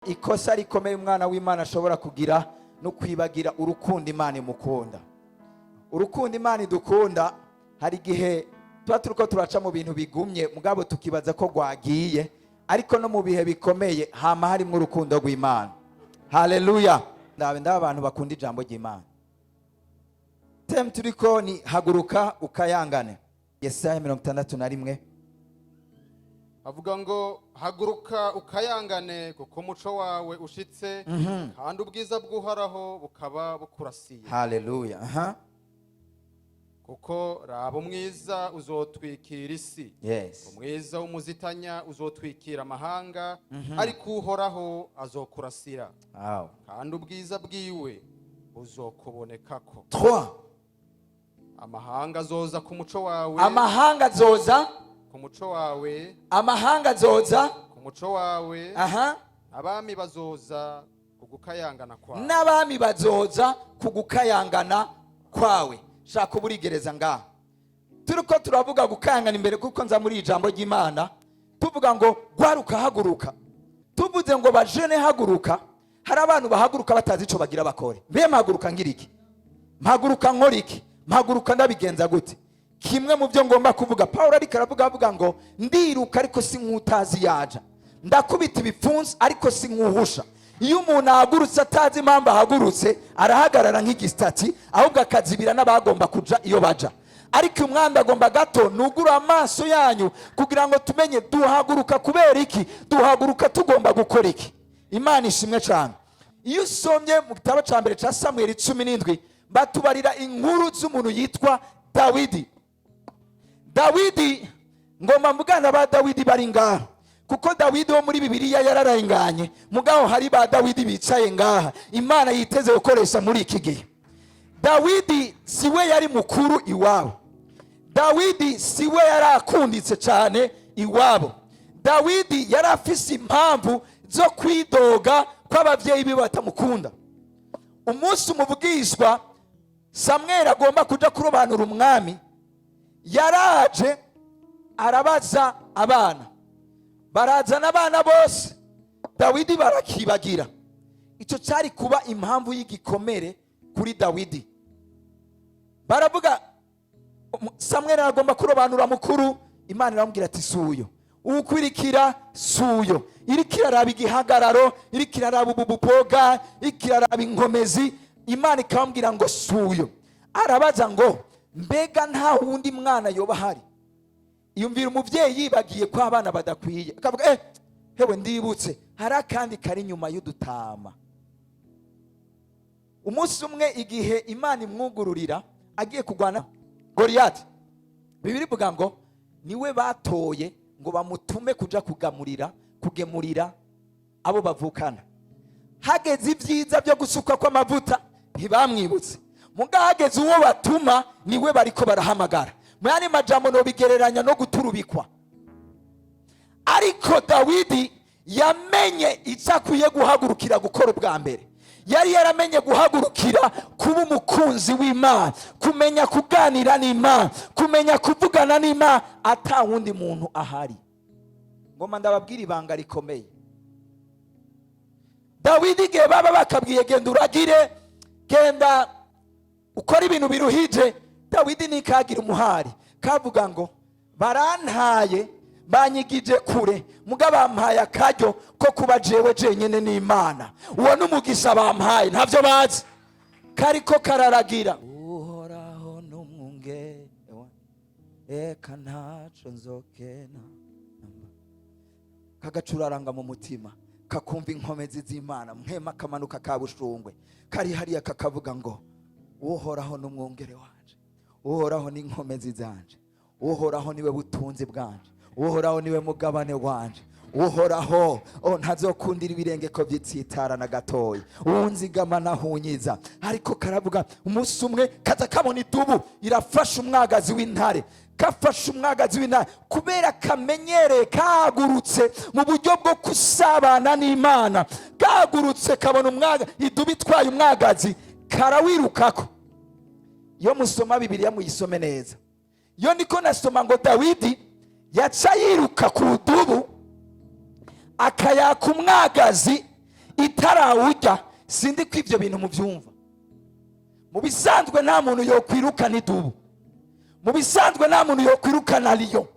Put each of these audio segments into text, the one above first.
ikosa rikomeye umwana w'Imana ashobora kugira no kwibagira urukundo Imana imukunda. Urukundo Imana idukunda hari gihe tuba turiko turaca mu bintu bigumye mugabo tukibaza ko gwagiye, ariko no mu bihe bikomeye hama harimo urukundo rw'Imana. Haleluya. Ndaba abantu bakunda ijambo ry'Imana. Tem turiko ni haguruka ukayangane. Yesaya 61 avuga ngo haguruka ukayangane kuko umuco wawe ushitse kandi ubwiza bw'uhoraho bukaba bukurasiye. Haleluya. Kuko raba umwiza uzotwikira isi, umwiza w'umuzitanya uzotwikira amahanga, ariko uhoraho azokurasira kandi ubwiza bwiwe buzokubonekako. 3 amahanga azoza ku muco wawe, amahanga azoza ku muco wawe, amahanga azoza ku muco wawe, abami bazoza kugukayangana kwawe, n'abami bazoza kugukayangana kwawe. Shaka uburigereza ngaha turiko turavuga gukayangana imbere kuko nza muri ijambo ry'Imana tuvuga ngo gwaruka haguruka, tuvuze ngo bajene haguruka. Hari abantu bahaguruka batazi ico bagira bakore. Mbe mpaguruka ngiriki, mpaguruka nkoriki, mpaguruka ndabigenza gute? Kimwe mu byo ngomba kuvuga, Paulo ariko aravuga ngo ndiruka ariko si nk'utazi yaja, ndakubita ibipfunsi ariko si nk'uhusha. Iyo umuntu ahagurutse atazi impamvu ahagurutse arahagarara nk'igistati, ahubwo akazibira n'abagomba kuja iyo baja. Ariko umwanda agomba gato nugura amaso yanyu kugira ngo tumenye duhaguruka kubera iki, duhaguruka tugomba gukora iki. Imana ishimwe cyane. Iyo usomye mu gitabo ca mbere ca Samuel 17 batubarira inkuru z'umuntu yitwa Dawidi. Dawidi ngomba mvugana ba Dawidi bari ngaha kuko Dawidi wo muri Bibiliya yararenganye, mugabo hari ba Dawidi bicaye ngaha Imana yiteze gukoresha muri iki gihe. Dawidi siwe yari mukuru iwabo, Dawidi siwe yarakunditse cyane iwabo. Dawidi yarafise impamvu zo kwidoga kw'abavyeyi be batamukunda. Umunsi umuvugishwa Samuel agomba kuja kurobanura umwami, yaraje arabaza abana, barazana abana bose, Dawidi barakibagira. Ico cyari kuba impamvu y'igikomere kuri Dawidi. Baravuga Samuel agomba kurobanura mukuru, Imana iramubwira ati suyo ukwirikira suyo, irikira raba igihagararo, irikira raba ububoga, irikira raba inkomezi. Imana ikambwira ngo suyo. Arabaza ngo mbega nta wundi mwana yoba hari? Iyumvira umuvyeyi yibagiye ko abana badakwiye, akavuga hewe ndibutse hari akandi kari nyuma y'udutama. Umunsi umwe igihe Imana imwugururira agiye kugwana Goliath, Bibiri ivuga ngo niwe batoye ngo bamutume kuja kugemurira abo bavukana. Hageze ivyiza byo gusuka kw'amavuta ntibamwibutse, muga hageze uwo batuma niwe bariko barahamagara. Mwani majambo no bigereranya no guturubikwa. Ariko Dawidi yamenye icakwiye guhagurukira gukora ubwa mbere. Yari yaramenye guhagurukira kuba umukunzi w'Imana, kumenya kuganira n'Imana, kumenya kuvugana n'Imana ata wundi muntu ahari. Ngoma ndababwira ibanga rikomeye. Dawidi ge baba bakabwiye genda uragire, genda ukora ibintu biruhije, Dawidi nikagira umuhari kavuga ngo barantaye banyigije kure, muga bampaye akaryo ko kuba jewe jenyene n'Imana. Uwo n'umugisha bampaye ntavyo bazi, kariko kararagira uhoraho n'umwunge eka ntaco nzokena. Kagacuraranga mu mutima, kakumva inkomezi z'Imana, mwema kamanuka kabushungwe kari hariya kakavuga ngo uhoraho n'umwungere wanje, uhoraho n'inkomezi zanje, uhoraho niwe butunzi bwanje, uhoraho niwe mugabane wanje, uhoraho ntazokundira ibirenge ko vyitsitara na gatoya, unzigama nahunyiza. Ariko karavuga umunsi umwe kaza kabona idubu irafasha umwagazi w'intare, kafasha umwagazi w'intare kubera kamenyereye, kagurutse mu buryo bwo kusabana n'Imana, kagurutse kabona idubu itwaye umwagazi karawirukako. Iyo musoma Bibiliya muyisome neza. Yo niko nasoma ngo Dawidi yaca yiruka ku dubu akayaka umwagazi itarawurya, sindi ko ivyo bintu muvyumva. Mu bisanzwe nta muntu yokwirukana idubu, mu bisanzwe nta muntu yokwirukana liyo,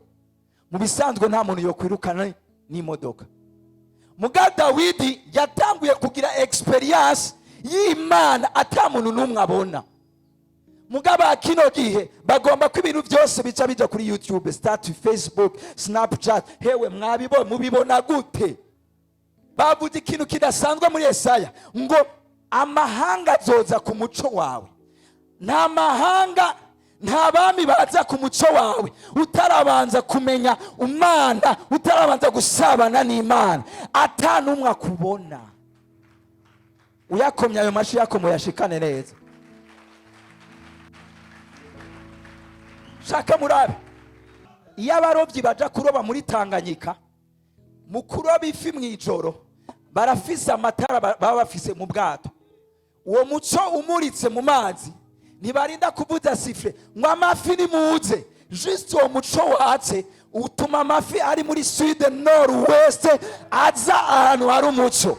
mu bisanzwe nta muntu yokwirukana n'imodoka. Muga Dawidi yatanguye kugira experience y'Imana ata muntu n'umwe abona. Mugaba kino gihe bagomba ko ibintu byose bica bija kuri YouTube, start Facebook, Snapchat. Hewe mwabibona, mubibona gute? Bavuze ikintu kidasanzwe muri Yesaya ngo amahanga azoza ku muco wawe. Nta mahanga, nta bami baza ku muco wawe utarabanza kumenya Imana, utarabanza gusabana n'Imana, ata n'umwe akubona. Uyakomya ayo mashi yako muyashikane neza. Shaka murabe, iyo abarobyi baja kuroba muri Tanganyika, mu kuroba ifi mw'ijoro barafise amatara baba bafise mu bwato. Uwo muco umuritse mu mazi ntibarinda kuvuza sifre ngo amafi ni muze. Just uwo muco watse utuma amafi ari muri sud nord west aza ahantu hari umuco.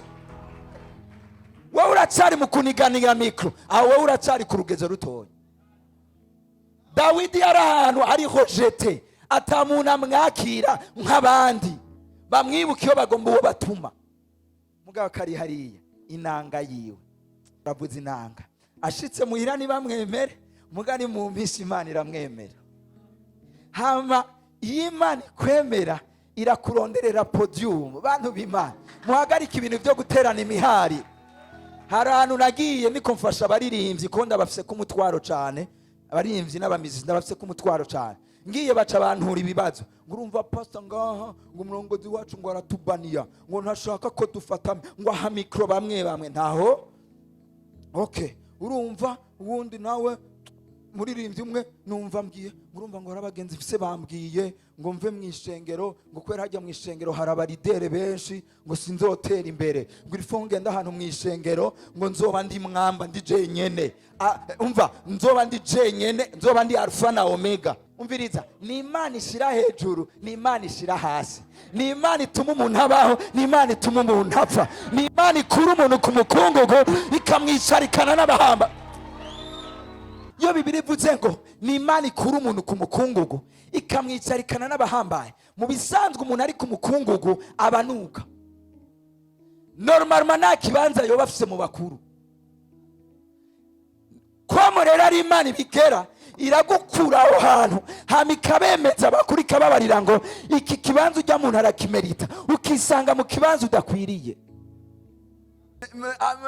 Wowe uracari mu kuniganira mikro, aho wowe uracari ku rugezo rutoya. Dawidi yari ahantu ariho jete, atamuntu amwakira nk'abandi, bamwibuka iyo bagomba uwo batuma. Mugabo kari hariya inanga yiwe, ravuze inanga, ashitse muhira ntibamwemere, mugani mu mpisi Imana iramwemera. Hama iyo Imana ikwemera irakuronderera podium. Bantu b'Imana muhagarika ibintu byo guterana imihari. Hari ahantu nagiye niko mfasha abaririmbyi ko ndabafise kumutwaro cyane, abaririmbyi n'abamizi ndabafise kumutwaro cyane. Ngiye baca abantura ibibazo, ngo urumva pastor ngaha ngo umurongozi wacu ngo aratubaniya, ngo ntashaka ko dufata ngo aha mikro bamwe ntaho. Okay, urumva uwundi nawe muririmbyi umwe numva mbwiye, urumva ngo harabagenzi fise bambwiye ngo mve mwishengero, ngo kwera hajya mwishengero harabaridere benshi, ngo sinzotera imbere, ngo irifo ngenda ahantu mwishengero ngo nzoba ndi mwamba ndi jenyene. Umva, nzoba ndi jenyene, nzoba ndi alfa na omega. Umviriza, ni Imana ishira hejuru, ni Imana ishira hasi, ni Imana ituma umuntu abaho, ni Imana ituma umuntu apfa, ni Imana ikura umuntu ku mukungugu ikamwicarikana n'abahamba. Iyo Bibiri ivuze ngo ni Imana ikura umuntu ku mukungugu ikamwicarikana n'abahambaye, mu bisanzwe umuntu ari ku mukungugu abanuka. Normalement nta kibanza yoba afise mu bakuru. Ko rero ari Imana ibigera iragukura aho hantu, hama ikabemeza bakuru ikababarira ngo iki kibanza ujya muntu arakimerita, ukisanga mu kibanza udakwiriye.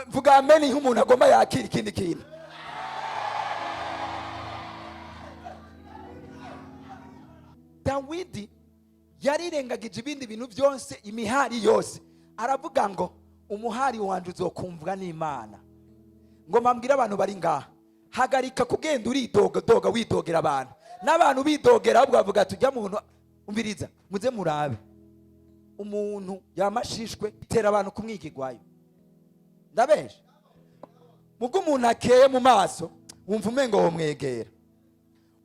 Vuga amen nk'umuntu agomba yakira ikindi kintu. Dawidi yarirengagije ibindi bintu byose, imihari yose, aravuga ngo umuhari wanje uzokumvwa n'Imana. Ngo mambwira abantu bari ngaha, hagarika kugenda uridoga widogera abantu, n'abantu bidogera ahubwo bavuga tujya muntu. Umviriza, muze murabe, umuntu yamashishwe itera abantu kumwigigwayo. Ndabesha mugo umuntu akeye mu maso wumva umengo wo mwegera.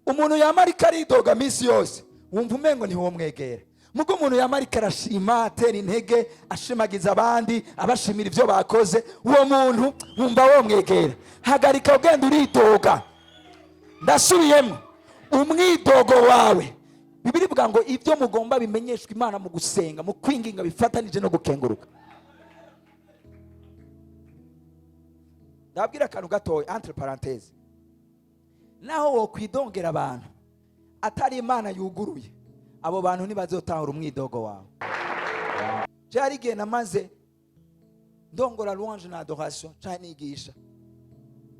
Umuntu yamarika aridoga misi yose wumva umengo ni wo mwegera. Mugo umuntu yamarika arashima, atera intege, ashimagiza abandi, abashimira ivyo bakoze, uwo muntu wumva wo mwegera. Hagarika ugenda uridoga. Ndasubiyemo, umwidogo wawe Bibiri ivuga ngo ivyo mugomba bimenyeshwa Imana mu gusenga, mu kwinginga bifatanije no gukenguruka. Ndabwira akantu gatoya entre parenthèse, naho wo kwidongera abantu atari Imana yuguruye, abo bantu ntibazotahura umwidogo wawe. Cyari gihe namaze ndongora louange na adoration cyane nigisha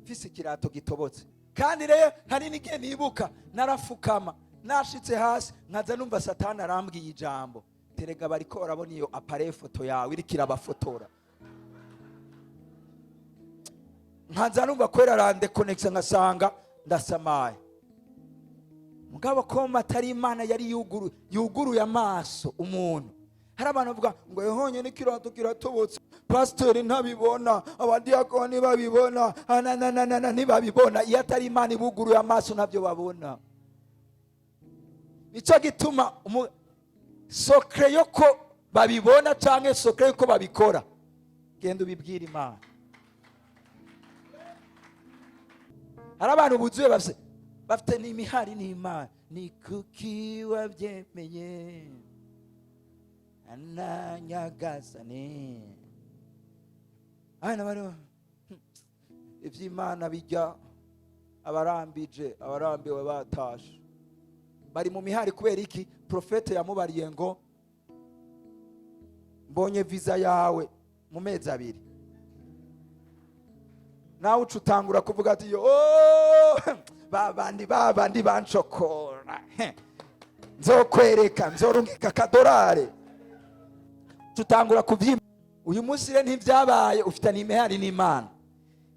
fise kirato gitobotse, kandi rero hari n'igihe nibuka narafukama nashitse hasi nkaza numva Satani arambwiye ijambo, terega bariko barabona iyo appareil photo yawe irikira abafotora. Nkaza numva kwera rande connection ngasanga ndasamaye. Mugabo ko matari Imana yari yuguruye amaso umuntu. Hari abantu bavuga ngo yehonye n'ikirato kiratobotse, pasteur ntabibona, abadiakoni babibona, ntibabibona. Iyo atari Imana ibuguruye amaso nabyo babona. Nico gituma sokre yoko babibona canke sokre yuko babikora genda ubibwire Imana. Hari abantu buzuye bafite n'imihari n'Imana. Ni kuki wabyemeye ananyagasane. Bano iby'Imana bijya abarambiwe batashe. Bari mu mihari kubera iki? Profete yamubariye ngo mbonye visa yawe mu mezi 2. Nawe ucutangura kuvuga ati yo babandi banshokora, nzokwereka, nzorungika $1. Tutangura kuvyima. Uyu munsi re ntivyabaye, ufite n'imihari n'Imana.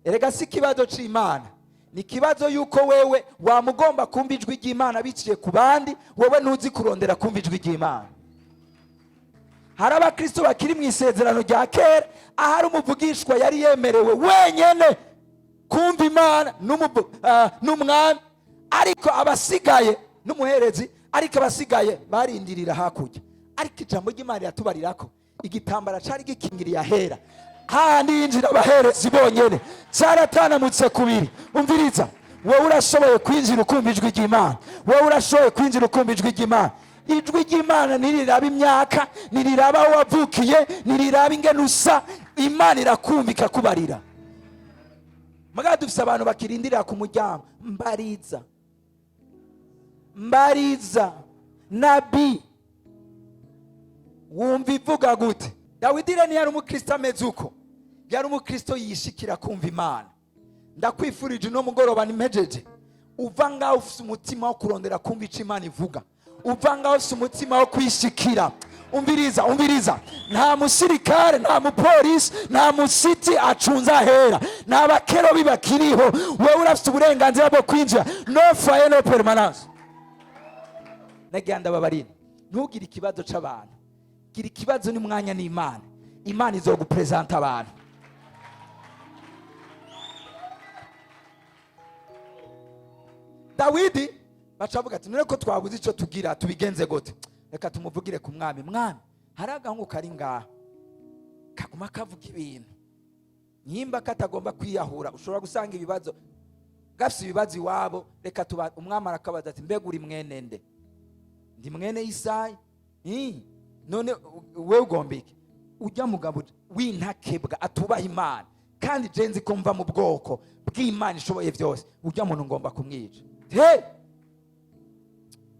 Erega si kibazo c'Imana, ni kibazo yuko wewe wamugomba kumva ijwi ry'Imana biciye ku bandi, wowe ntuzi kurondera kumva ijwi ry'Imana. Hari abakristo bakiri mu isezerano rya kera, ahari umuvugishwa yari yemerewe wenyene kumva Imana n'umwami, ariko abasigaye n'umuherezi, ariko abasigaye barindirira hakurya. Ariko ijambo ry'Imana yatubarirako igitambara cari gikingiriye ahera, handi yinjira abaherezi bonyene, cyaratanamutse kubiri. Umviriza, wowe urashoboye kwinjira ukumva ijwi ry'Imana, wowe urashoboye kwinjira ukumva ijwi ry'Imana. Ijwi ry'Imana niriraba imyaka, niriraba aho wavukiye, niriraba ingene usa, Imana irakumva ikakubarira. Muga dufise abantu bakirindira ku muryango, mbariza nabi wumva ivuga gute? Dawidi rero yari umukristo ameze uko, yari umukristo yishikira kumva Imana. Ndakwifurije no mugoroba nimpejeje, uva ngaho ufise umutima wo kurondera kumva ico Imana ivuga, uva ngaho ufise umutima wo kwishikira. Umviriza, nta musirikare, nta mupolisi, nta musiti acunza ahera, nta bakerobi bakiriho. Wewe urafite uburenganzira bwo kwinjira, no foyer no permanence. Neganda babarina, ntugire ikibazo c'abantu, gira ikibazo n'umwanya n'Imana. Imana izogupresenta abantu. Dawidi bacavuga ati none ko twabuze ico tugira tubigenze gute? Reka tumuvugire ku mwami. Mwami, hari agahungu kari ngaha kaguma kavuga ibintu nyimba katagomba kwiyahura. Ushobora gusanga ibibazo gafise ibibazo iwabo. Reka tuba umwami arakabaza ati mbega uri mwene nde? Ndi mwene Isayi. None wewe ugomba iki? Ujya mugabo w'intakebwa atubaha Imana, kandi je nzi ko mva mu bwoko bw'Imana ishoboye byose. Ujya muntu ngomba kumwica.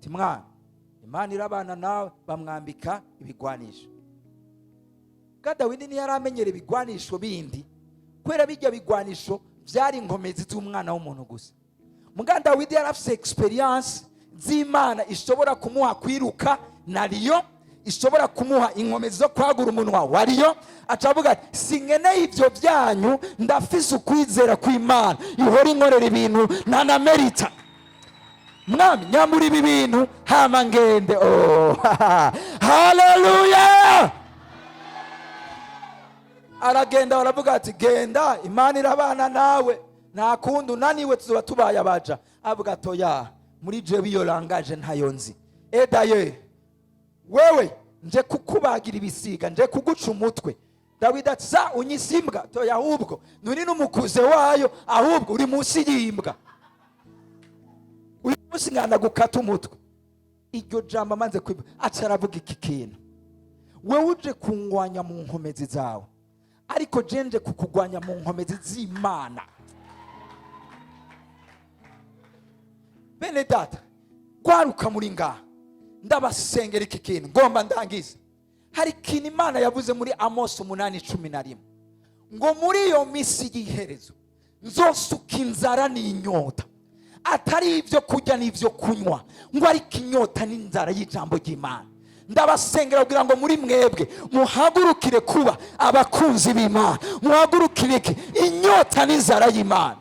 Timwana, Imana irabana nawe. Bamwambika ibigwanisho. Dawidi ni yaramenyere ibigwanisho bindi, kwera bijya bigwanisho byari inkomezi z'umwana w'umuntu gusa. Muga Dawidi yarafise experience z'Imana ishobora kumuha kwiruka nariyo, ishobora kumuha inkomezi zo kwagura umunwa wariyo. Acavuga ati sinkeneye ibyo byanyu, ndafise ukwizera kw'Imana ihora inkorera ibintu ntanamerita. Mwami, nyamuri ibi bintu hama ngende. Haleluya! Aragenda, baravuga ati genda, Imana irabana nawe, nta kundi unaniwe tuzoba tubaye abaja. Avuga atoya, muri jewe iyo langaje ntayo nzi. Edaye, wewe nje kukubagira ibisiga, nje kuguca umutwe. Dawidi ati za unyisimbwa? Toya, ahubwo nuri n'umukuze wayo, ahubwo uri munsi y'imbwa. Uyu munsi ngana gukata umutwe. Iryo jambo amanze kwiba, acaravuga iki kintu: wewe uje kungwanya mu nkomezi zawe, ariko jenje kukugwanya mu nkomezi z'Imana. Bene data, gwaruka muri ngaha, ndabasengera iki kintu ngomba ndangize. Hari ikintu Imana yavuze muri Amos 8:11 ngo muri iyo misi y'iherezo nzosuka inzara n'inyota, atari ibyo kurya n'ibyo kunywa, ngo ariko inyota n'inzara y'ijambo ry'Imana. Ndabasengera kugira ngo muri mwebwe muhagurukire kuba abakunzi b'Imana, muhagurukire inyota n'inzara y'Imana.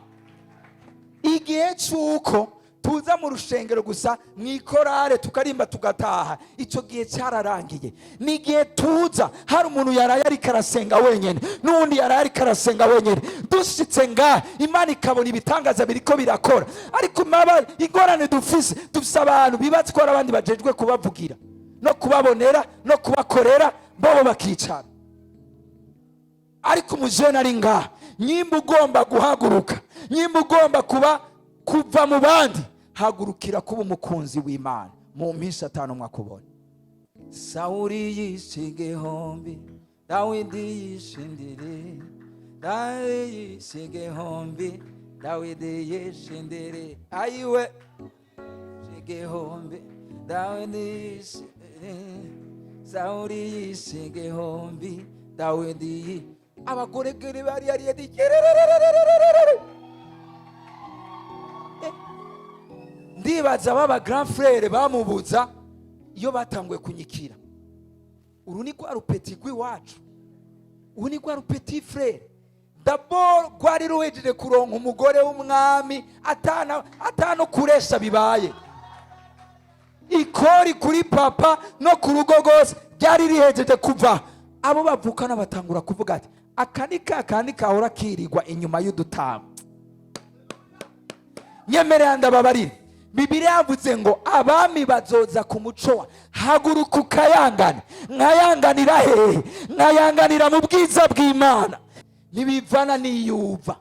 Igihe cy'uko tuza mu rushengero gusa mwikorare tukarimba tugataha, icyo gihe cyararangiye. Ni igihe tuza hari umuntu yaraye ari karasenga wenyene, n'undi yaraye ari karasenga wenyene, dushitse ngaha Imana ikabona ibitangaza biriko birakora. Ariko maba ingorane dufise abantu bibatwara abandi bajejwe kubavugira no kubabonera no kubakorera, bobo bakicara. ariko umujene ari ngaha, nyimba ugomba guhaguruka, nyimba ugomba kuva mu bandi, hagurukira kuba umukunzi w'Imana. Mu minsi 5 mwakubona. Sawuli yishe igihombi, Dawidi yishindire, Dawidi yishe igihombi, Dawidi yishindire, ayiwe igihombi, Dawidi yishindire, Sawuli yishe igihombi, Dawidi. Abagoregere bari yari ndibaza baba grand frère bamubuza iyo batanguye kunyikira. Uru ni kwa rupeti rw'iwacu, uru ni kwa rupeti frère. D'abord gwari ruhejeje kuronka umugore w'umwami, atano kuresha bibaye, ikori kuri papa no ku rugo rwose ryari rihejeje kuva. Abo bavukana batangura kuvuga ati akandi kahora kirirwa inyuma y'udutama. Nyemerera ndababarire, Bibiliya yavuze ngo abami bazoza ku muco wa haguruka ukayangane. Nkayanganira hehe? Nkayanganira mu bwiza bw'Imana. Nibivana niyuva,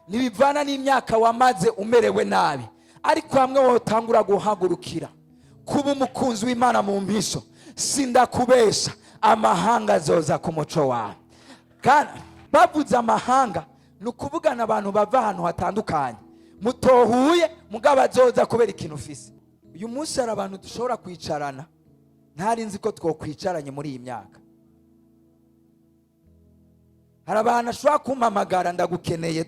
nibivana n'imyaka wamaze umerewe nabi, ariko hamwe wotangura guhagurukira kuba umukunzi w'Imana mu mpisho, sindakubesha amahanga azoza ku muco wawe. Kandi bavuze amahanga ni ukuvugana abantu bava ahantu hatandukanye, mutohuye mugabo azoza kubera ikintu ufise. Uyu munsi hari abantu dushobora kwicarana ntari nzi ko twokwicaranye muri iyi myaka. Hari abantu ashobora kumpamagara ndagukeneye,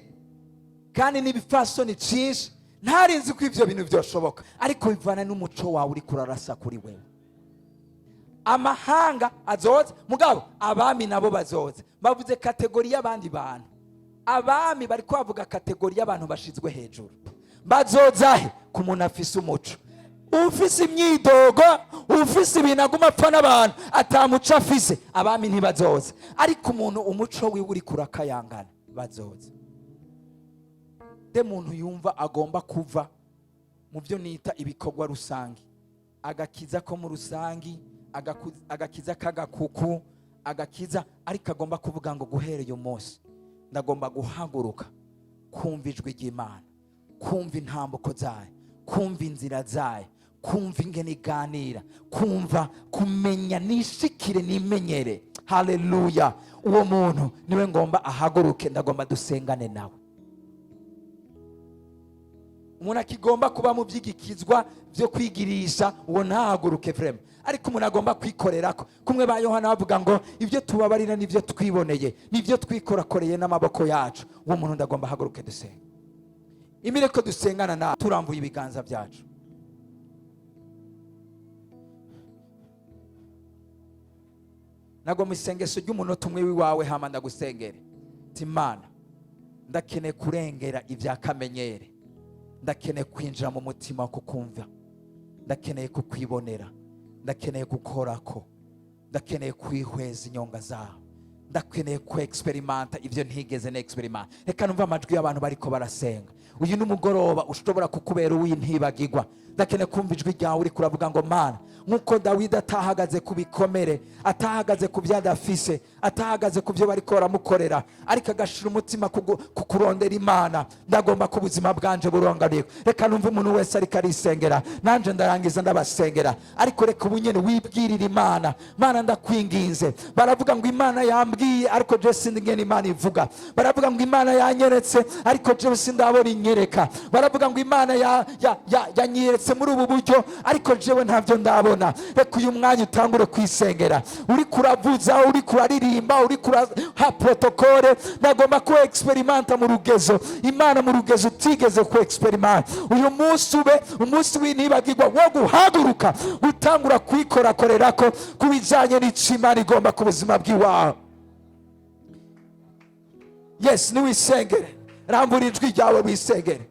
kandi n'ibifasoni cyinshi ntari nzi ko ivyo bintu byoshoboka, ariko bivana n'umuco wawe uri kurarasa kuri wewe. Amahanga azoza mugabo abami nabo bazoza. Bavuze kategori y'abandi bantu. Abami bari kwavuga kategori y'abantu bashizwe hejuru. Bazoza he? Ku muntu afise umuco, ufise imyidogo, ufise ibintu aguma apfa n'abantu atamuco afise, abami ntibazoza. Ariko umuntu umuco wiwe uri kurakayangana bazoza. De muntu yumva agomba kuva mu byo nita ibikorwa rusangi, agakiza ko mu rusangi, agakiza kagakuku, agakiza, ariko agomba kuvuga ngo guhereye umunsi ndagomba guhaguruka kumva ijwi ry'Imana, kumva intambuko zayo, kumva inzira zayo, kumva ingene iganira, kumva kumenya nishikire nimenyere. Haleluya! Uwo muntu niwe ngomba ahaguruke, ndagomba dusengane nawe. Umuntu akigomba kuba mu by'igikizwa byo kwigirisha, uwo ntahaguruke vrema. Ariko umuntu agomba kwikorerako, kumwe ba Yohana bavuga ngo ibyo tubabarira nivyo twiboneye, nivyo twikorakoreye n'amaboko yacu. Uwo muntu ndagomba ahaguruke dusenga. Imireko dusengana na turambuye ibiganza byacu. Nagomba isengesho ry'umunota umwe wiwawe, hama ndagusengere. Timana, ndakeneye kurengera ibya kamenyere, ndakeneye kwinjira mu mutima wo kukumva, ndakeneye kukwibonera, ndakeneye gukorako, ndakeneye kwihweza inyonga zawe, ndakeneye ku experimenta ivyo ntigeze ne experiment. Reka numva amajwi y'abantu bariko barasenga. Uyu n'umugoroba ushobora kukubera uw'intibagirwa. Ndakeneye kumva ijwi ryawe uri kuravuga ngo Mana, nkuko Dawidi atahagaze ku bikomere, atahagaze ku byadafise, atahagaze ku byo bariko baramukorera, ariko agashira umutima kukurondera Imana, ndagomba ku buzima bwanje buronganiwe. Reka numva umuntu wese ariko arisengera, nanje ndarangiza ndabasengera. Ariko reka ubunyene wibwirira Imana. Mana, ndakwinginze. Baravuga ngo Imana yambwiye, ariko je sindingene Imana ivuga. Baravuga ngo Imana yanyeretse, ariko je sindabona inyereka. Baravuga ngo Imana yanyeretse muri ubu buryo, ariko jewe ntavyo ndabona. Reka uyu mwanya utangure kwisengera, uri kuravuza, uri kuraririmba, uri kuraha protokole. Ndagomba ku experimenta mu rugezo Imana, mu rugezo utigeze ku experimenta. Uyu munsi ube umunsi w'intibagirwa wo guhaguruka, gutangura kwikorakorerako kubijanye n'Imana igomba ku buzima bw'iwawe. Yes, niwisengere, rambura ijwi ryawe wisengere.